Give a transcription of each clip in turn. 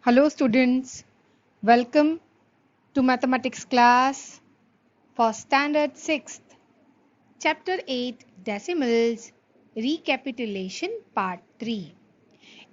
Hello students, welcome to mathematics class for standard 6th, chapter 8 decimals recapitulation part 3.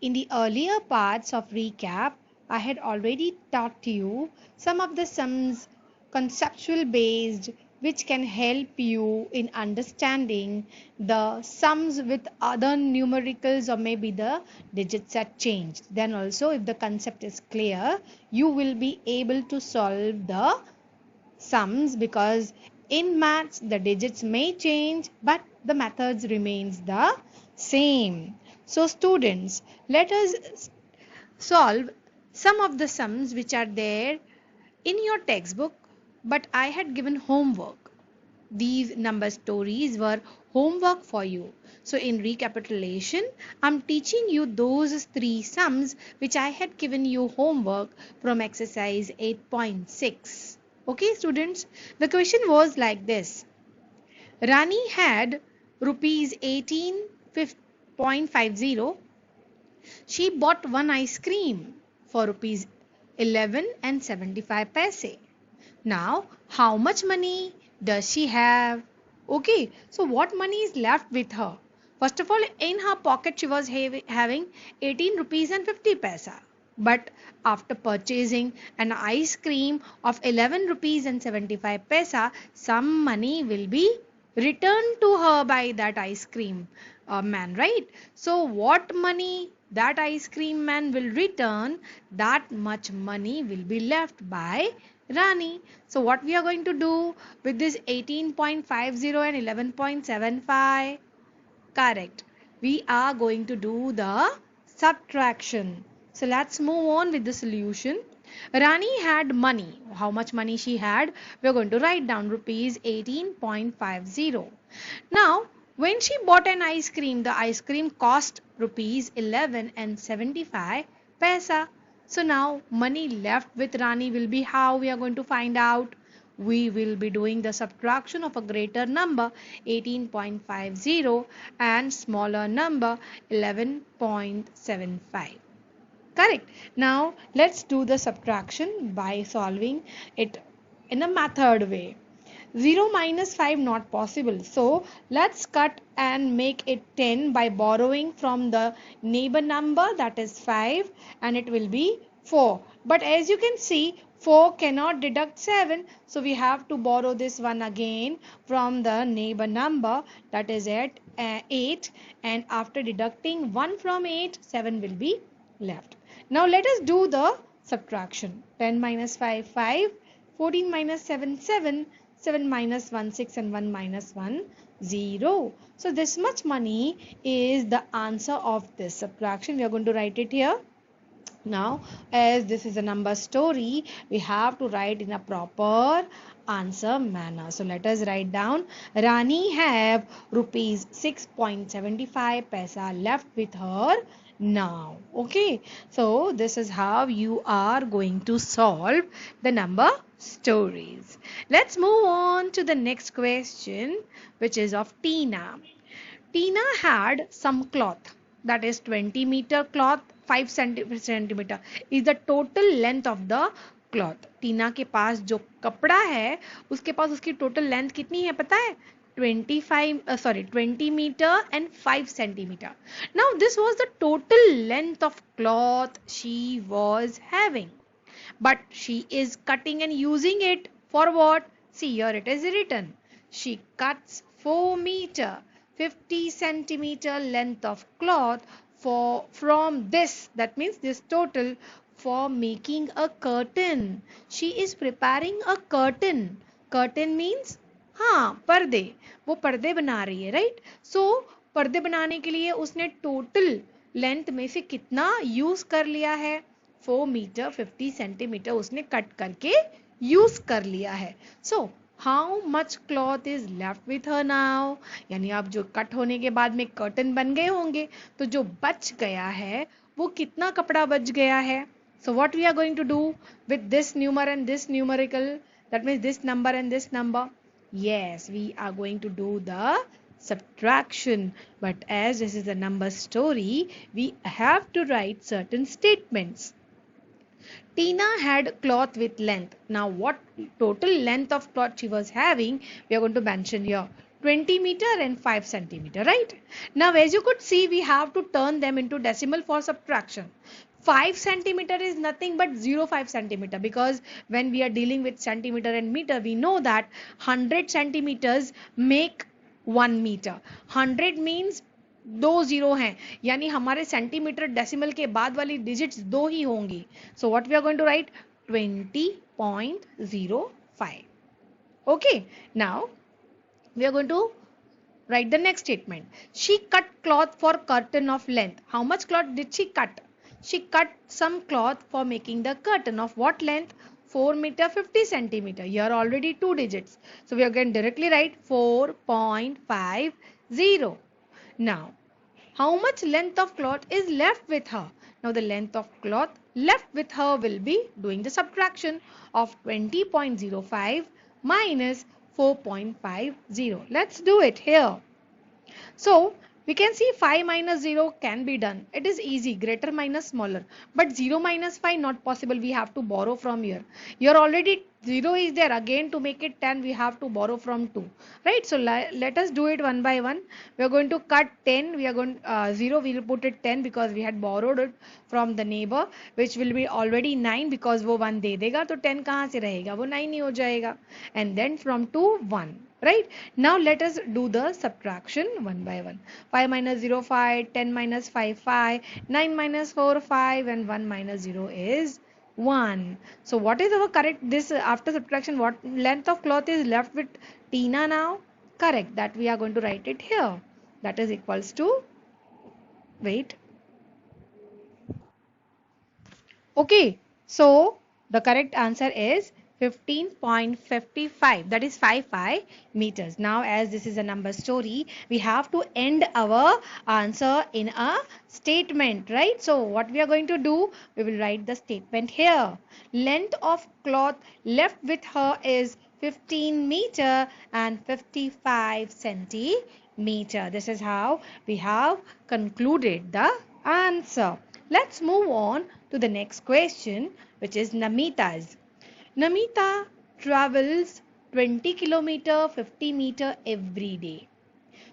In the earlier parts of recap, I had already taught you some of the sums conceptual based which can help you in understanding the sums with other numericals or maybe the digits are changed. Then also if the concept is clear, you will be able to solve the sums because in maths the digits may change but the methods remains the same. So students, let us solve some of the sums which are there in your textbook, but I had given homework. These number stories were homework for you. So in recapitulation, I'm teaching you those three sums which I had given you homework from exercise 8.6. Okay students, the question was like this. Rani had rupees 18.50. She bought one ice cream for rupees 11 and 75 paise. Now, how much money does she have? Okay, so what money is left with her? First of all, in her pocket she was having 18 rupees and 50 paisa. But after purchasing an ice cream of 11 rupees and 75 paisa, some money will be returned to her by that ice cream man, right? So what money that ice cream man will return, that much money will be left by Rani. So what we are going to do with this 18.50 and 11.75? Correct. We are going to do the subtraction. So let's move on with the solution. Rani had money. How much money she had? We are going to write down rupees 18.50. Now, when she bought an ice cream, the ice cream cost rupees 11 and 75 paisa. So now money left with Rani will be how we are going to find out. We will be doing the subtraction of a greater number 18.50 and smaller number 11.75. Correct. Now let's do the subtraction by solving it in a method way. 0 minus 5 not possible. So let's cut and make it 10 by borrowing from the neighbor number, that is 5, and it will be 4. But as you can see, 4 cannot deduct 7. So we have to borrow this one again from the neighbor number, that is at 8. And after deducting 1 from 8, 7 will be left. Now let us do the subtraction. 10 minus 5, 5. 14 minus 7, 7. 7 minus 1, 6, and 1 minus 1, 0. So this much money is the answer of this subtraction. We are going to write it here. Now, as this is a number story, we have to write in a proper answer manner. So let us write down. Rani have rupees 6.75 paisa left with her now. Okay, so this is how you are going to solve the number stories. Let's move on to the next question, which is of Tina. Tina had some cloth, that is 20-meter cloth. 5 centimeter is the total length of the cloth. टीना के पास जो कपड़ा है उसके पास उसकी total length कितनी है पता है? 20 meter and 5 centimeter. Now this was the total length of cloth she was having, but she is cutting and using it for what? See, here it is written. She cuts 4 meter 50 centimeter length of cloth from this, that means this total, for making a curtain. She is preparing a curtain. Curtain means पर्दे. वो पर्दे बना रही है, right? सो पर्दे बनाने के लिए उसने टोटल लेंथ में से कितना यूज कर लिया है? 4 मीटर 50 सेंटीमीटर उसने कट करके यूज कर लिया है. सो how much cloth is left with her now? यानी आप जो कट होने के बाद में कर्टन बन गए होंगे, तो जो बच गया है वो कितना कपड़ा बच गया है? So what we are going to do with this number and this numerical, that means this number and this number? Yes, we are going to do the subtraction, but as this is a number story, we have to write certain statements. Tina had cloth with length. Now what total length of cloth she was having, we are going to mention here. 20 meter and 5 centimeter, right? Now as you could see, we have to turn them into decimal for subtraction. 5 centimeter is nothing but 0.5 centimeter, because when we are dealing with centimeter and meter, we know that 100 centimeters make 1 meter. 100 means दो zero हैं, यानी हमारे centimetre decimal के बाद वाली digits दो ही होंगी. So what we are going to write 20.05. okay, now we are going to write the next statement. She cut cloth for curtain of length. How much cloth did she cut? She cut some cloth for making the curtain of what length? 4 meter 50 centimeter. Here already two digits, so we are going to directly write 4.50. Now, how much length of cloth is left with her? Now, the length of cloth left with her will be doing the subtraction of 20.05 minus 4.50. Let's do it here. So, we can see 5 minus 0 can be done. It is easy, greater minus smaller. But 0 minus 5 not possible. We have to borrow from here. Here already 0 is there. Again to make it 10 we have to borrow from 2. Right? So let us do it one by one. We are going to cut 10. We are going 0. We will put it 10 because we had borrowed it from the neighbor, which will be already 9 because वो 1 दे देगा, तो 10 कहाँ से रहेगा, वो 9 ही हो जाएगा. And then from 2 1. Right? Now let us do the subtraction one by one. 5 minus 0 5, 10 minus 5 5, 9 minus 4 5, and 1 minus 0 is 1. So what is our correct, this after subtraction, what length of cloth is left with Tina now? Correct, that we are going to write it here. That is equals to, wait. Okay, so the correct answer is 15.55, that is 55 meters. Now as this is a number story, we have to end our answer in a statement, right? So what we are going to do, we will write the statement here. Length of cloth left with her is 15 meter and 55 centimeter. This is how we have concluded the answer. Let's move on to the next question, which is Namita's. Namita travels 20 kilometer 50 meter every day.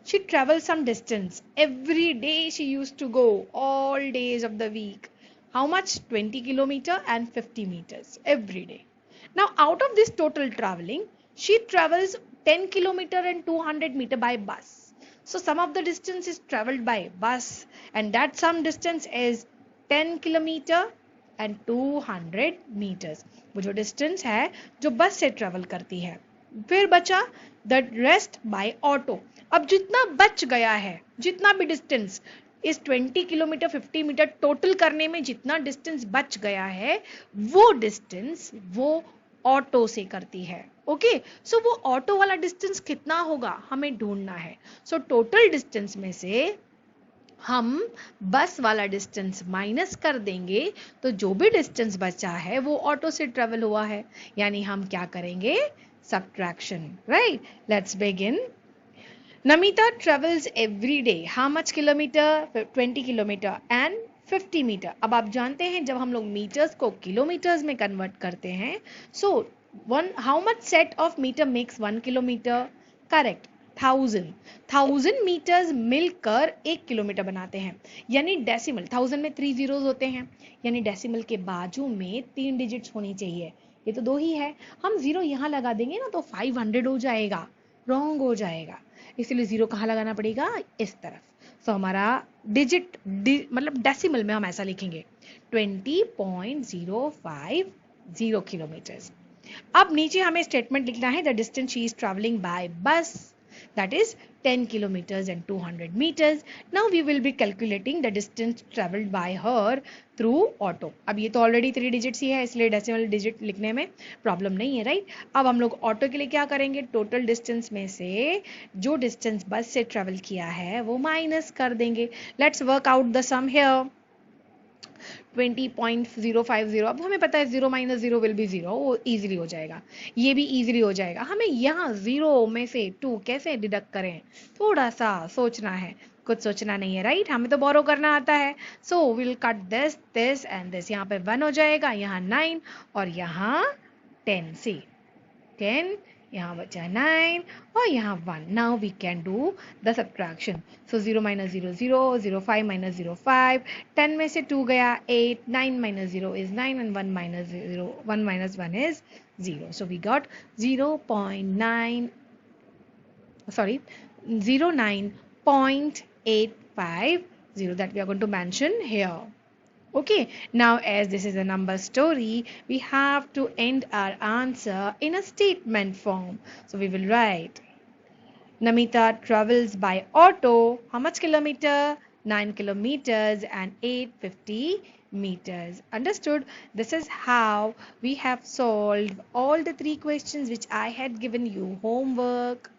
She travels some distance. Every day she used to go, all days of the week. How much? 20 kilometer and 50 meters every day. Now out of this total traveling, she travels 10 kilometer and 200 meter by bus. So some of the distance is traveled by bus, and that some distance is 10 kilometer and 200 meters. वो जो distance है जो बस से travel करती है. फिर बचा द रेस्ट बाय ऑटो. अब जितना बच गया है, जितना भी डिस्टेंस इस 20 किलोमीटर 50 मीटर टोटल करने में जितना डिस्टेंस बच गया है, वो डिस्टेंस वो ऑटो से करती है. ओके, सो वो ऑटो वाला डिस्टेंस कितना होगा हमें ढूंढना है. सो टोटल डिस्टेंस में से हम बस वाला डिस्टेंस माइनस कर देंगे, तो जो भी डिस्टेंस बचा है वो ऑटो से ट्रेवल हुआ है, यानी हम क्या करेंगे, subtraction. Right, let's begin. Namita travels every day. How much kilometer? 20 kilometer and 50 metre. अब आप जानते हैं जब हम लोग मीटर्स को किलोमीटर्स में कन्वर्ट करते हैं, so how much set of metre makes 1 kilometre? Correct, 1000 metres मिलकर 1 किलोमीटर बनाते हैं. यानी डेसिमल 1000 में 3 जीरोस होते हैं, यानी डेसिमल के बाजू में 3 डिजिट्स होनी चाहिए. ये तो 2 ही है, हम जीरो यहाँ लगा देंगे ना तो 500 हो जाएगा, रॉन्ग हो जाएगा. इसलिए जीरो कहाँ लगाना पड़ेगा, इस तरफ. सो हमारा डिजिट मतलब डेसिमल में हम ऐसा लिखेंगे 20.050 किलोमीटर्स. अब नीचे हमें स्टेटमेंट लिखना है, the distance she is travelling by बस, that is 10 kilometers and 200 meters. Now we will be calculating the distance traveled by her through auto. अब ये तो ऑलरेडी 3 डिजिट्स ही है, इसलिए डेसिमल डिजिट लिखने में प्रॉब्लम नहीं है. राइट, अब हम लोग ऑटो के लिए क्या करेंगे, टोटल डिस्टेंस में से जो डिस्टेंस बस से ट्रेवल किया है वो माइनस कर देंगे. Let's work out the sum here. 20.050, अब हमें पता है 0 माइनस 0 विल बी 0, वो ईजिली हो जाएगा, ये भी ईजिली हो जाएगा। हमें यहाँ 0 में से 2 कैसे डिडक्ट करें, थोड़ा सा सोचना है, कुछ सोचना नहीं है, राइट, हमें तो बोरो करना आता है। So will cut this and this, यहाँ पे 1 हो जाएगा, यहाँ 9 और यहाँ 10, सी 10, यहाँ बचा 9 और यहाँ 1। Now we can do the subtraction. So 0 minus 0 0, 0 5 minus 0 5, 10 में से 2 गया 8, 9 minus 0 is 9 and 1 minus 0, 1 minus 1 is 0. So we got 0.9, sorry, 09.850 that we are going to mention here. Okay, now as this is a number story, we have to end our answer in a statement form. So we will write, Namita travels by auto. How much kilometer? 9 kilometers and 850 meters. Understood? This is how we have solved all the 3 questions which I had given you homework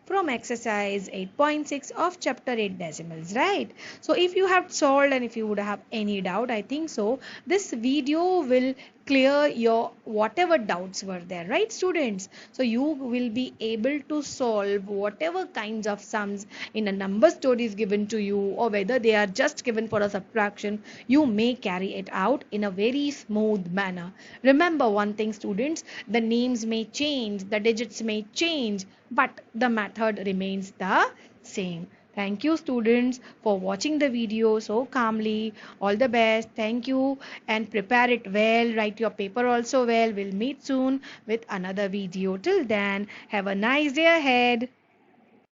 from exercise 8.6 of chapter 8 decimals, right? So if you have solved and if you would have any doubt, I think so this video will clear your whatever doubts were there, right students? So you will be able to solve whatever kinds of sums in a number stories given to you, or whether they are just given for a subtraction, you may carry it out in a very smooth manner. Remember one thing students, the names may change, the digits may change, but the method remains the same. Thank you students for watching the video so calmly. All the best. Thank you, and prepare it well. Write your paper also well. We'll meet soon with another video. Till then, have a nice day ahead.